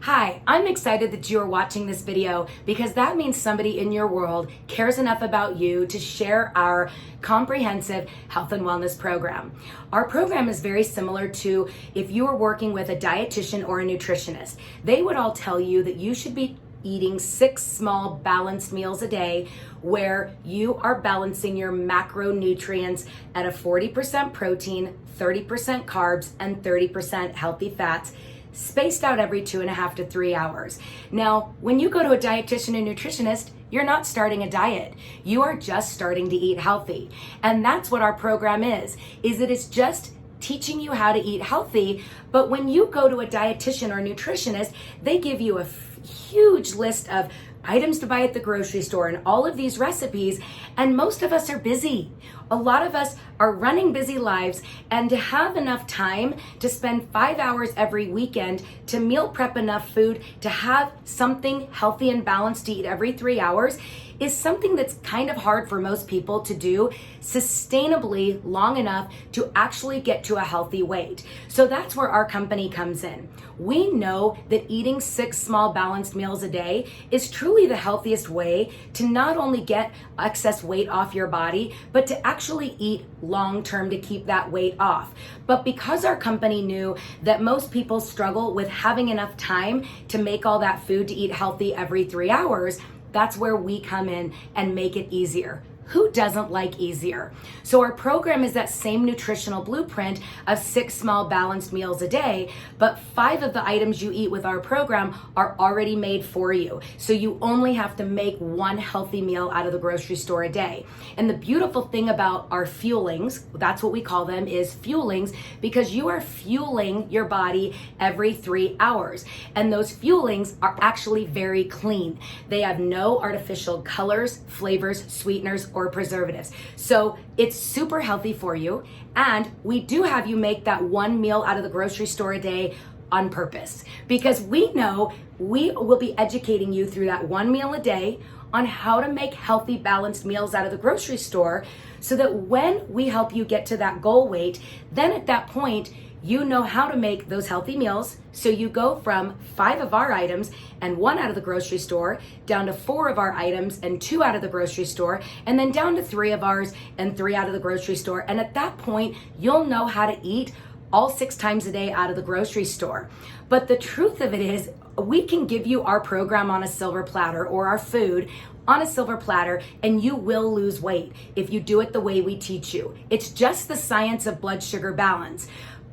Hi, I'm excited that you are watching this video because that means somebody in your world cares enough about you to share our comprehensive health and wellness program. Our program is very similar to if you were working with a dietitian or a nutritionist. They would all tell you that you should be eating 6 small balanced meals a day where you are balancing your macronutrients at a 40% protein, 30% carbs, and 30% healthy fats, spaced out every 2.5 to 3 hours. Now, when you go to a dietitian and nutritionist, you're not starting a diet. You are just starting to eat healthy. And that's what our program is it is just teaching you how to eat healthy. But when you go to a dietitian or nutritionist, they give you a huge list of items to buy at the grocery store and all of these recipes, and most of us are busy. A lot of us are running busy lives, and to have enough time to spend 5 hours every weekend to meal prep enough food to have something healthy and balanced to eat every 3 hours is something that's kind of hard for most people to do sustainably long enough to actually get to a healthy weight. So that's where our company comes in. We know that eating 6 small balanced meals a day is truly the healthiest way to not only get excess weight off your body, but to actually eat long term to keep that weight off. But because our company knew that most people struggle with having enough time to make all that food to eat healthy every 3 hours, that's where we come in and make it easier. Who doesn't like easier? So our program is that same nutritional blueprint of 6 small balanced meals a day, but 5 of the items you eat with our program are already made for you. So you only have to make 1 healthy meal out of the grocery store a day. And the beautiful thing about our fuelings, that's what we call them, is fuelings, because you are fueling your body every 3 hours. And those fuelings are actually very clean. They have no artificial colors, flavors, sweeteners, or preservatives. So it's super healthy for you. And we do have you make that 1 meal out of the grocery store a day on purpose, because we know we will be educating you through that 1 meal a day on how to make healthy, balanced meals out of the grocery store, so that when we help you get to that goal weight, then at that point, you know how to make those healthy meals. So you go from 5 of our items and 1 out of the grocery store down to 4 of our items and 2 out of the grocery store, and then down to 3 of ours and 3 out of the grocery store. And at that point, you'll know how to eat all 6 times a day out of the grocery store. But the truth of it is, we can give you our program on a silver platter, or our food on a silver platter, and you will lose weight if you do it the way we teach you. It's just the science of blood sugar balance.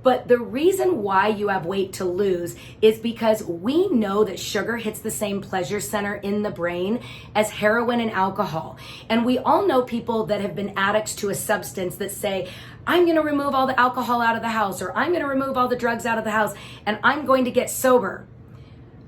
But the reason why you have weight to lose is because we know that sugar hits the same pleasure center in the brain as heroin and alcohol. And we all know people that have been addicts to a substance that say, I'm going to remove all the alcohol out of the house, or I'm going to remove all the drugs out of the house, and I'm going to get sober.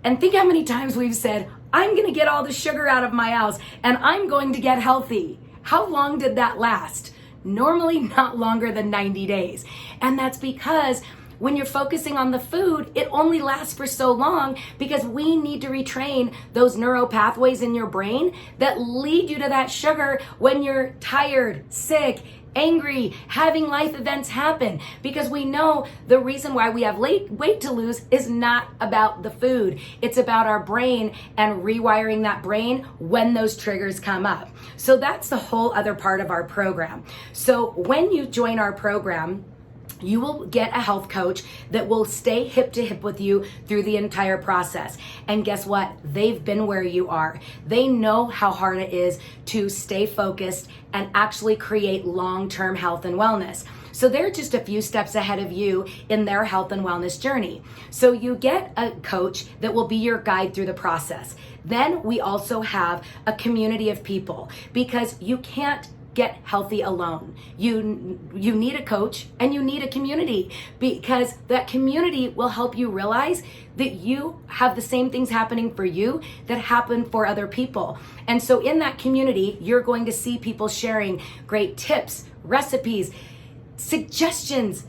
And think how many times we've said, I'm going to get all the sugar out of my house, and I'm going to get healthy. How long did that last? Normally not longer than 90 days. And that's because when you're focusing on the food, it only lasts for so long, because we need to retrain those neural pathways in your brain that lead you to that sugar when you're tired, sick, angry, having life events happen. Because we know the reason why we have weight to lose is not about the food. It's about our brain and rewiring that brain when those triggers come up. So that's the whole other part of our program. So when you join our program, you will get a health coach that will stay hip to hip with you through the entire process. And guess what? They've been where you are. They know how hard it is to stay focused and actually create long-term health and wellness. So they're just a few steps ahead of you in their health and wellness journey. So you get a coach that will be your guide through the process. Then we also have a community of people, because you can't get healthy alone. You need a coach, and you need a community, because that community will help you realize that you have the same things happening for you that happen for other people. And so in that community, you're going to see people sharing great tips, recipes, suggestions,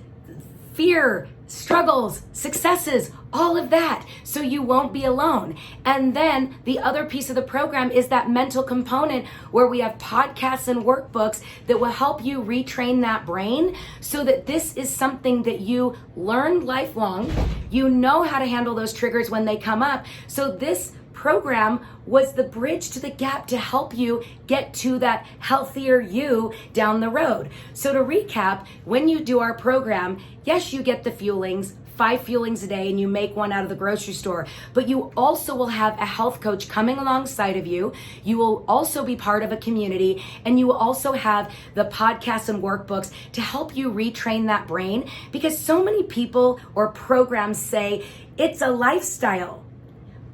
fear, struggles, successes, all of that, so you won't be alone. And then the other piece of the program is that mental component where we have podcasts and workbooks that will help you retrain that brain so that this is something that you learn lifelong. You know how to handle those triggers when they come up. So this program was the bridge to the gap to help you get to that healthier you down the road. So to recap, when you do our program, yes, you get the fuelings, 5 fuelings a day, and you make one out of the grocery store, but you also will have a health coach coming alongside of you. You will also be part of a community, and you will also have the podcasts and workbooks to help you retrain that brain, because so many people or programs say it's a lifestyle,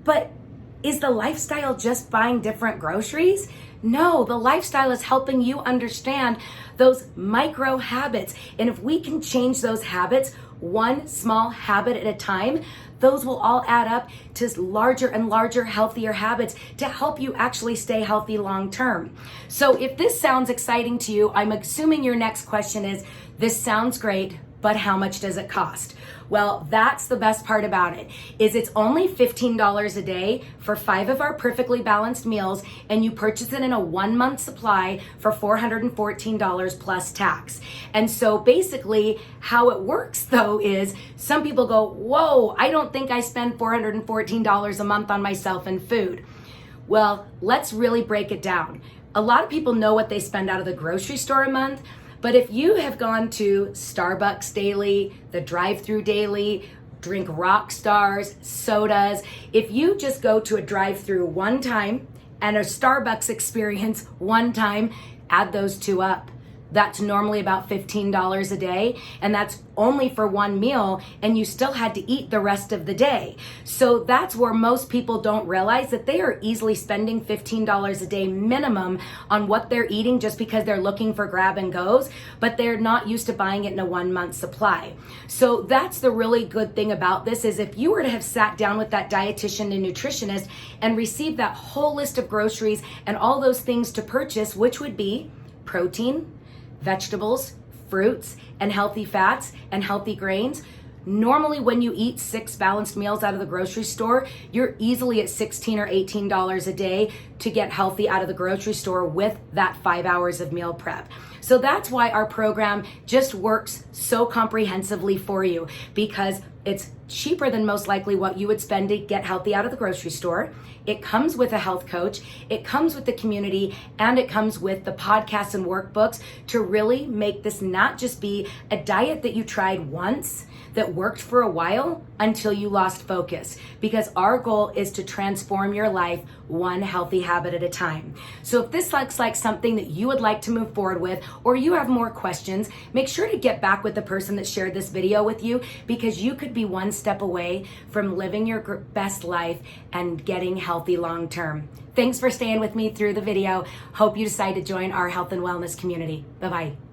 but is the lifestyle just buying different groceries? No, the lifestyle is helping you understand those micro habits. And if we can change those habits, one small habit at a time, those will all add up to larger and larger, healthier habits to help you actually stay healthy long term. So if this sounds exciting to you, I'm assuming your next question is, this sounds great, but how much does it cost? Well, that's the best part about it, is it's only $15 a day for 5 of our perfectly balanced meals, and you purchase it in a 1-month supply for $414 plus tax. And so basically how it works though is some people go, whoa, I don't think I spend $414 a month on myself and food. Well, let's really break it down. A lot of people know what they spend out of the grocery store a month, but if you have gone to Starbucks daily, the drive-through daily, drink rock stars, sodas, if you just go to a drive-through one time and a Starbucks experience one time, add those 2 up. That's normally about $15 a day, and that's only for 1 meal, and you still had to eat the rest of the day. So that's where most people don't realize that they are easily spending $15 a day minimum on what they're eating just because they're looking for grab and goes, but they're not used to buying it in a 1-month supply. So that's the really good thing about this, is if you were to have sat down with that dietitian and nutritionist and received that whole list of groceries and all those things to purchase, which would be protein, vegetables, fruits, and healthy fats and healthy grains. Normally when you eat 6 balanced meals out of the grocery store, you're easily at $16 or $18 a day to get healthy out of the grocery store with that 5 hours of meal prep. So that's why our program just works so comprehensively for you, because it's cheaper than most likely what you would spend to get healthy out of the grocery store. It comes with a health coach, it comes with the community, and it comes with the podcasts and workbooks to really make this not just be a diet that you tried once that worked for a while until you lost focus, because our goal is to transform your life one healthy habit at a time. So if this looks like something that you would like to move forward with, or you have more questions, make sure to get back with the person that shared this video with you, because you could be one step away from living your best life and getting healthy long term. Thanks for staying with me through the video. Hope you decide to join our health and wellness community. Bye-bye.